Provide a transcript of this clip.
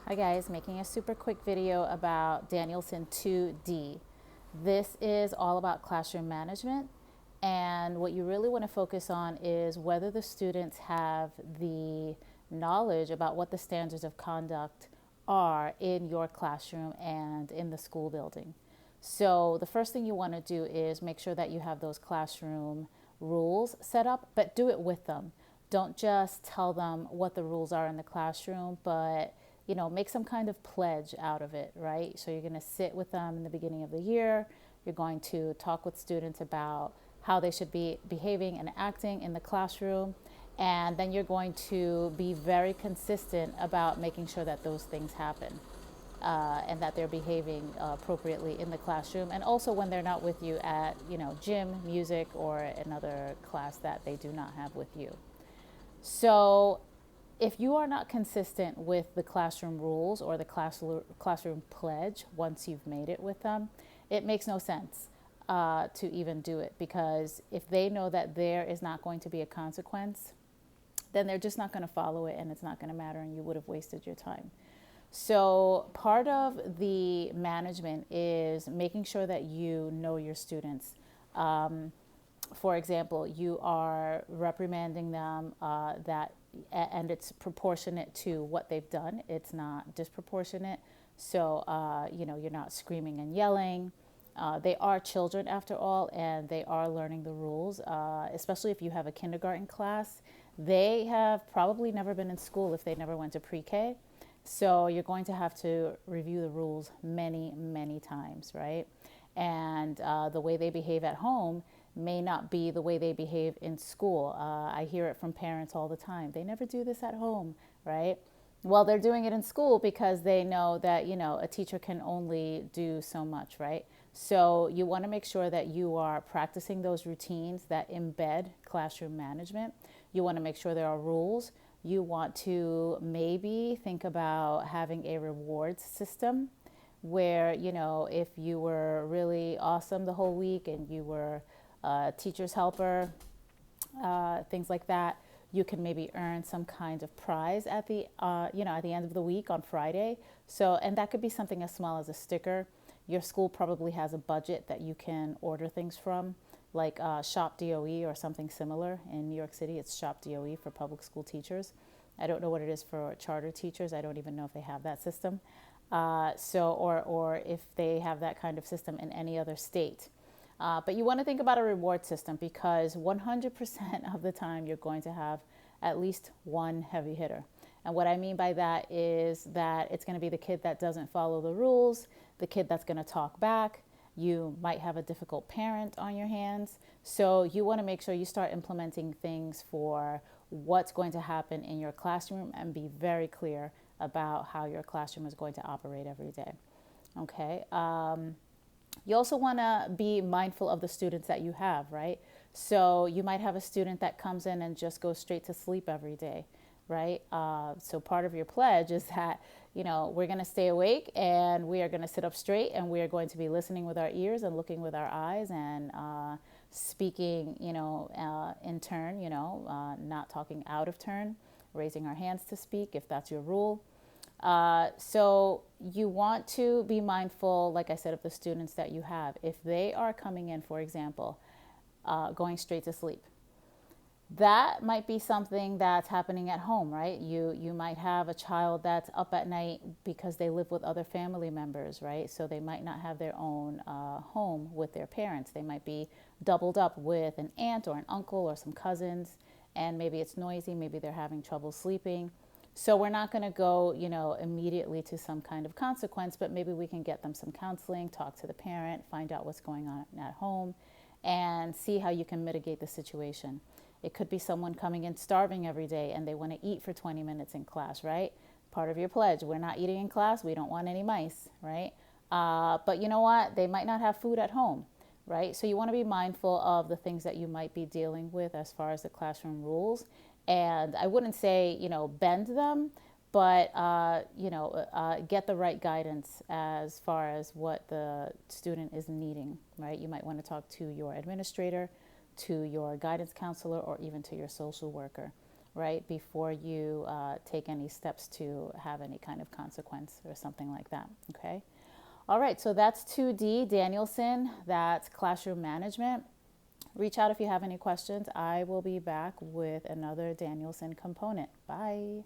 Hi guys, making a super quick video about Danielson 2D. This is all about classroom management, and what you really want to focus on is whether the students have the knowledge about what the standards of conduct are in your classroom and in the school building. So the first thing you want to do is make sure that you have those classroom rules set up, but do it with them. Don't just tell them what the rules are in the classroom, but make some kind of pledge out of it, right? So you're going to sit with them in the beginning of the year. You're going to talk with students about how they should be behaving and acting in the classroom. And then you're going to be very consistent about making sure that those things happen. And that they're behaving appropriately in the classroom, and also when they're not with you at gym, music, or another class that they do not have with you. So if you are not consistent with the classroom rules or the classroom pledge once you've made it with them, it makes no sense to even do it, because if they know that there is not going to be a consequence, then they're just not going to follow it, and it's not going to matter, and you would have wasted your time. So part of the management is making sure that you know your students. For example, you are reprimanding them and it's proportionate to what they've done. It's not disproportionate. So, you're not screaming and yelling. They are children after all, and they are learning the rules, especially if you have a kindergarten class. They have probably never been in school if they never went to pre-K. So you're going to have to review the rules many, many times, right? And the way they behave at home may not be the way they behave in school. I hear it from parents all the time. They never do this at home, right? Well, they're doing it in school because they know that, a teacher can only do so much, right? So you want to make sure that you are practicing those routines that embed classroom management. You want to make sure there are rules. You want to maybe think about having a rewards system where, if you were really awesome the whole week and you were a teacher's helper, things like that, you can maybe earn some kind of prize at the at the end of the week on Friday. So, and that could be something as small as a sticker. Your school probably has a budget that you can order things from, like Shop DOE or something similar. In New York City, it's Shop DOE for public school teachers. I don't know what it is for charter teachers. I don't even know if they have that system. Or if they have that kind of system in any other state. But you want to think about a reward system, because 100% of the time you're going to have at least one heavy hitter. And what I mean by that is that it's going to be the kid that doesn't follow the rules, the kid that's going to talk back. You might have a difficult parent on your hands. So you want to make sure you start implementing things for what's going to happen in your classroom and be very clear about how your classroom is going to operate every day. Okay. You also want to be mindful of the students that you have, right? So you might have a student that comes in and just goes straight to sleep every day, right? So part of your pledge is that, we're going to stay awake and we are going to sit up straight and we are going to be listening with our ears and looking with our eyes and speaking, in turn, not talking out of turn, raising our hands to speak if that's your rule. So you want to be mindful, like I said, of the students that you have. If they are coming in, for example, going straight to sleep, that might be something that's happening at home, right? You might have a child that's up at night because they live with other family members, right? So they might not have their own home with their parents. They might be doubled up with an aunt or an uncle or some cousins, and maybe it's noisy, maybe they're having trouble sleeping. So we're not going to go, immediately to some kind of consequence, but maybe we can get them some counseling, talk to the parent, find out what's going on at home, and see how you can mitigate the situation. It could be someone coming in starving every day and they want to eat for 20 minutes in class, right? Part of your pledge, we're not eating in class, we don't want any mice, right? But you know what? They might not have food at home, right? So you want to be mindful of the things that you might be dealing with as far as the classroom rules. And I wouldn't say, bend them, but, get the right guidance as far as what the student is needing, right? You might want to talk to your administrator, to your guidance counselor, or even to your social worker, right, before you take any steps to have any kind of consequence or something like that, okay? All right, so that's 2D, Danielson, that's classroom management. Reach out if you have any questions. I will be back with another Danielson component. Bye.